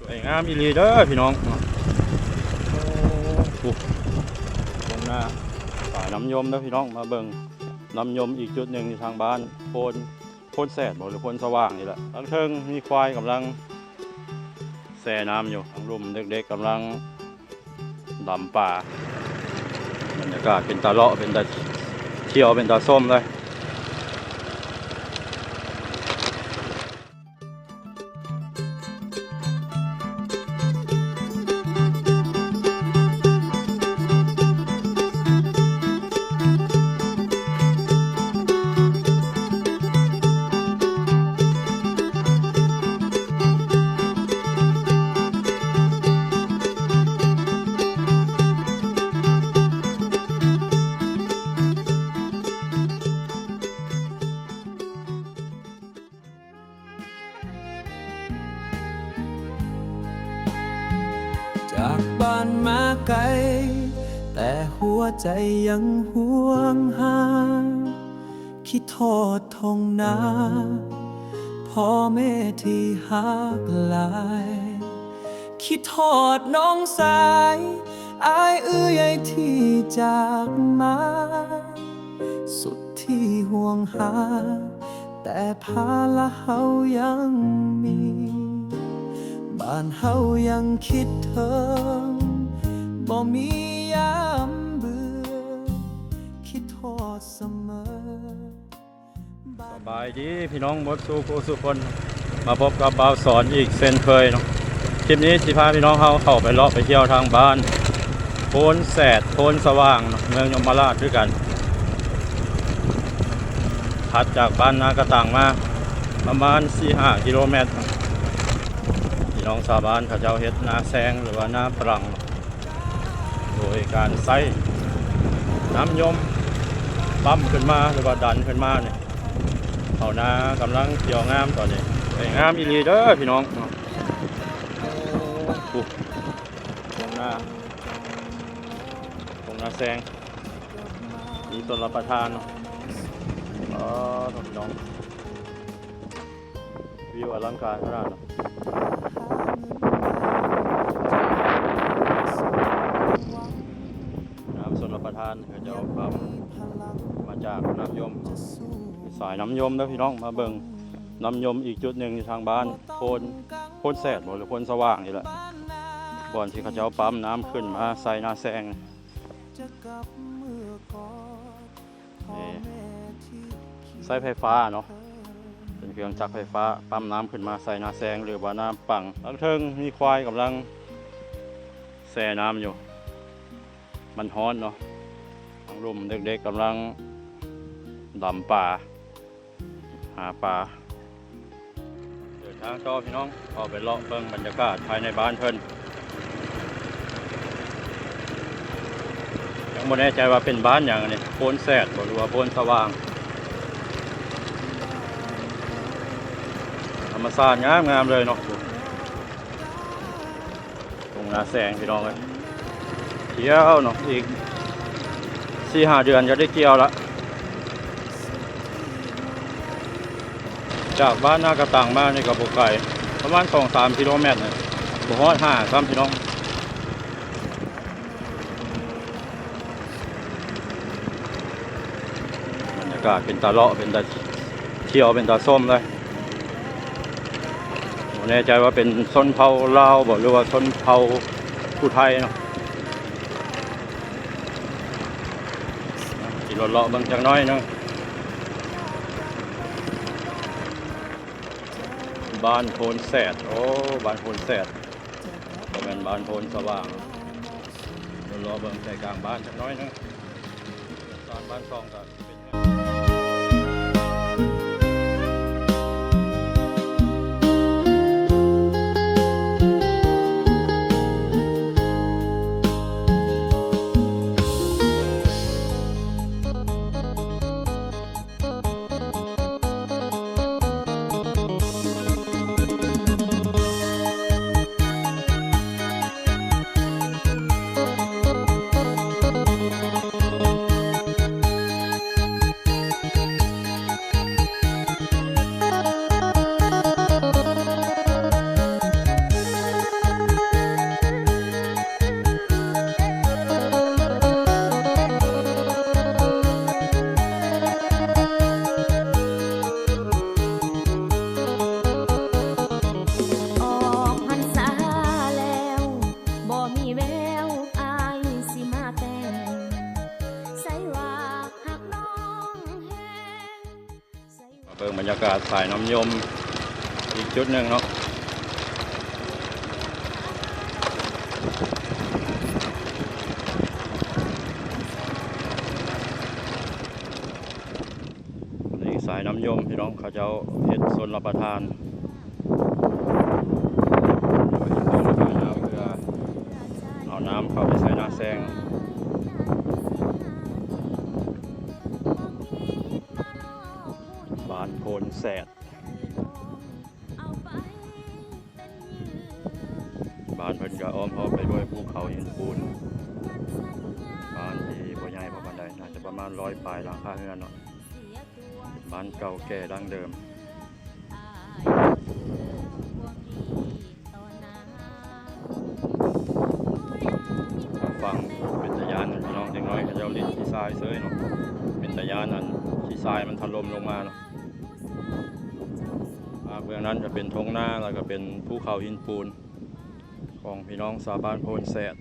สวยงามอีหลีเด้อพี่น้องตรงหน้าสายน้ำยมเด้อพี่น้องมาเบิ่งน้ำยมอีกจุดหนึ่งที่ทางบ้านโพนแสดหรือโพนสว่างนี่แหละทั้งเทิงมีควายกำลังแช่น้ำอยู่ทั้งลุ่มเด็กๆกำลังดำป่าบรรยากาศเป็นตาเลาะเป็นตาเที่ยวเป็นตาส้มเลยจากบ้านมาไกลแต่หัวใจยังห่วงหาคิดทอดทงนาพ่อแม่ที่หักหลายคิดทอดน้องสายอายใหญ่ที่จากมาสุดที่ห่วงหาแต่ภาระเฮายังมีบ้านเฮายังคิดถึงบ่มียามเบื่อคิดทอดเสมอสบายดีพี่น้องหมดสู่ผู้สุคนมาพบกับบ่าวสอนอีกเช่นเคยเนาะคลิปนี้สิพาพี่น้องเข้าไปเลาะไปเที่ยวทางบ้านโพนแสดโพนสว่างเมืองยมราชด้วยกันถัดจากบ้านนากระตังมาประมาณ 4-5 กิโลเมตรพี่น้องชาวบ้านเขาเจ้าเฮ็ดนาแซงหรือว่านาปรังโดยการใส่น้ำยมปั๊มขึ้นมาหรือว่าดันขึ้นมาเนี่ยเขานากำลังเกี่ยวงามตอนนี้งามอีหลีเด้อพี่น้องตรงหน้าแซงมีต้นรับประทานพี่น้องวิวอลังการขนาดน้ำส่วนรับประทานเขาจะเอาปั๊มมาจากน้ำยมสายน้ำยมนะพี่น้องมาเบิ่งน้ำยมอีกจุดหนึ่งที่ทางบ้านโพนแสดหรือโพนสว่างนี่แหละก่อนที่เขาจะเอาปั๊มน้ำขึ้นมาใส่นาแซงใส่ไฟฟ้าเนาะเป็นเครื่องจักรไฟฟ้าปั๊มน้ำขึ้นมาใส่นาแซงหรือว่าน้ำปังทั้งเทิงมีควายกำลังแช่น้ำอยู่มันฮ้อนเนาะทั้งลุ่มเด็กๆกำลังดำป่าหาปลาเดินทางต่อพี่น้องออกไปเลาะเบิ่งบรรยากาศภายในบ้านเพิ่นยังไม่แน่ใจว่าเป็นบ้านอย่างนี้โพนแสดหรือว่าโพนสว่างธรรมชาติงามเลยเนาะตรงนาแสงพี่น้องเลยเที่ยวเนาะอีก 4-5 เดือนจะได้เกี่ยวละจากบ้านนากระตังมาในกับบุกไก่ประมาณ 2-3 กิโลเมตรเนี่ยบุฮอด5ครับพี่น้องบรรยากาศเป็นตาเลาะเป็นตาเที่ยวเป็นตาส้มเลยไม่แน่ใจว่าเป็นชนเผ่าลาวหรือว่าชนเผ่าผู้ไทยเนาะขี่รถเลาะบางจังน้อยนึงบ้านโพนแสดบ้านโพนแสดก็เป็นบ้านโพนสว่างรอเบิ่งใจกลางบ้านจักน้อยนึงบ้านซองก็ รยากาศสายน้ำยมอีกจุดหนึ่งเนาะนี่สายน้ำยมพี่น้องเขาเจ้าเฮ็ดส่วนรับประทานเอาน้ำเข้าไปใส่หน้าแซงบ้านโพนแสดบ้านเพิ่นก็อ้อมรอบไปด้วยภูเขาหินปูนบ้านที่บ่ใหญ่บ่ปานใดน่าจะประมาณ100ปลายหลังคาเรือนเนาะบ้านเก่าแก่ดั้งเดิมฟังเป็นตะยานพี่น้องจังน้อยเขาเจ้าลิ้นขี้ทรายเซ้ยเนาะเป็นตะยานนั้นขี้ทรายมันถล่มลงมาเนาะเบื้องนั้นจะเป็นทงนาแล้วก็เป็นภูเขาหินปูนของพี่น้องชาวบ้านโพนแสด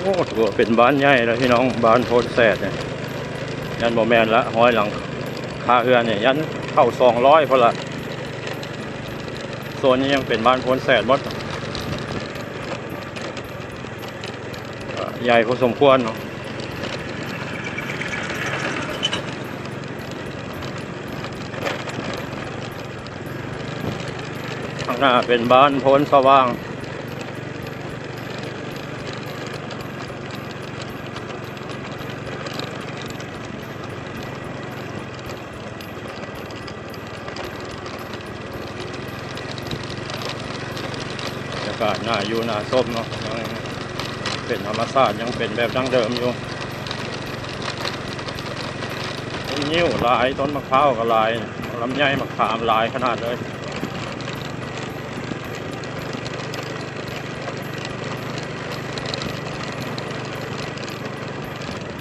โอ้ถือว่าเป็นบ้านใหญ่แล้วพี่น้องบ้านโพนแสดเนี่ยยันบ่แม่นละห้อยหลังคาเรือนเนี่ยยันเข้า200พุ่นละโซนนี้ยังเป็นบ้านโพนแสดหมดใหญ่พอสมควรเนาะข้างหน้าเป็นบ้านโพนสว่างอากาศน่าอยู่น่าชมเนาะเป็นธรรมชาติยังเป็นแบบดั้งเดิมอยู่ต้นนิ้วลายต้นมะพร้าวก็ลายลำไยมะขามลายขนาดเลย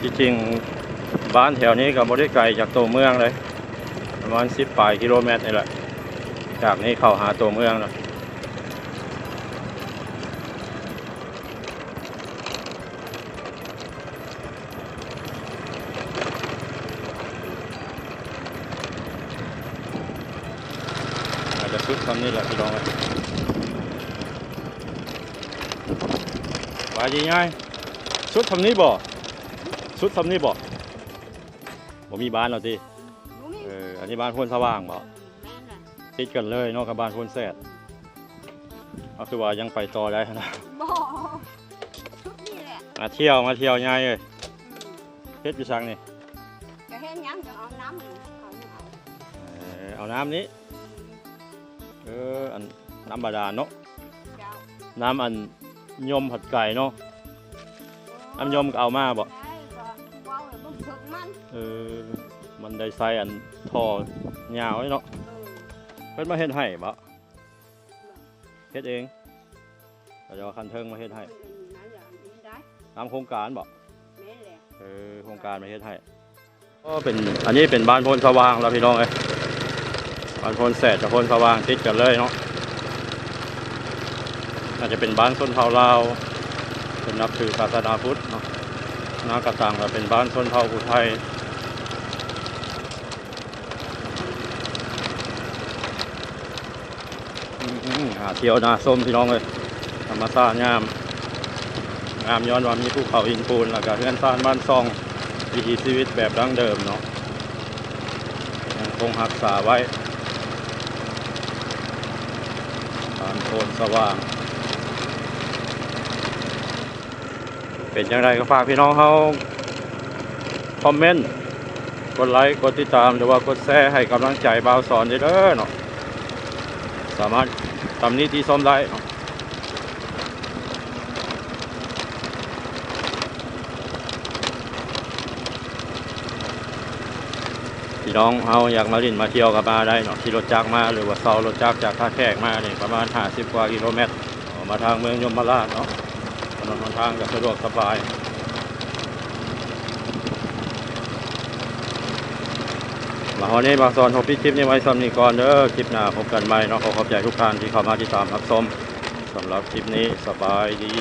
จริงๆบ้านแถวนี้ก็บ่ได้ไกลจากตัวเมืองเลยประมาณ10 ปลายกิโลเมตรนี่แหละจากนี้เข้าหาตัวเมืองนะ บ ทำนี่แหละพี่น้องเอ้ยไปดีง่ายชุดทำนี้บ่ชุดทำนี้บ่ผมมีบ้านแล้วสิ บ่มี อันนี้บ้านพนสว่างบ่ แม่นล่ะ ติดกันเลยเนาะกับบ้านพนแซดก็คือว่ายังไปต่อได้นะ บ่ชุดนี้แหละ มาเที่ยวง่ายเลยเฮ็ดอยู่ซังนี่ จะเฮ็ดหยังจะเอาน้ำนี่เอาน้ำเอา เอาน้ำนี้อันน้ำบาดาลเนาะ เจ้า น้ำอันยมผัดไก่เนาะน้ำยมก็เอามาบ่ ได้ก็เว้าให้เบิ่งถึกมัน มันได้ใส่อันท่อยาวไว้เนาะ เพิ่นมาเฮ็ดให้บ่เฮ็ดเองแต่ว่าคันเทิงมาเฮ็ดให้ นั่นแหละนี่ได้ ตามโครงการบ่ แม่นแหละ โครงการมาเฮ็ดให้ก็เป็นอันนี้เป็นบ้านโพนสว่างแล้วพี่น้องเอ้ยบ้านโพนแสดกับโพนสว่างติดกันเลยเนาะน่าจะเป็นบ้านชนเผ่าลาวเป็นนับถือศาสนาพุทธเนาะนากระตังก็เป็นบ้านชนเผ่าผู้ไทยหาเที่ยวนาส้มพี่น้องเลยธรรมชาติงามย้อนว่ามีภูเขาหินปูนแล้วก็เรือนซ่านบ้านซองวิถีชีวิตแบบดั้งเดิมเนาะยังคงรักษาไว้บ้านโพนสว่างเป็นอย่างไรก็ฝากพี่น้องเขาคอมเมนต์กดไลค์กดติดตามหรือว่ากดแชร์ให้กำลังใจบ่าวสอนได้เด้อเนาะสามารถตำนี้ที่ส้มได้เนาะพี่น้องเขาอยากมาลินมาเที่ยวกับมาได้เนาะที่รถจักรมาหรือว่าเซารถจักรจากท่าแขกมาเนี่ยประมาณ50 กว่ากิโลเมตรมาทางเมืองยมราชเนาะถนนหนทางก็สะดวกสบายมาวันนี้บางส่วนของพี่คลิปนี้ไว้สำหรับนี้ก่อนเด้อคลิปหน้าพบกันใหม่เนาะขอขอบใจทุกท่านที่เข้ามาติดตามรับชมสำหรับคลิปนี้สบายดี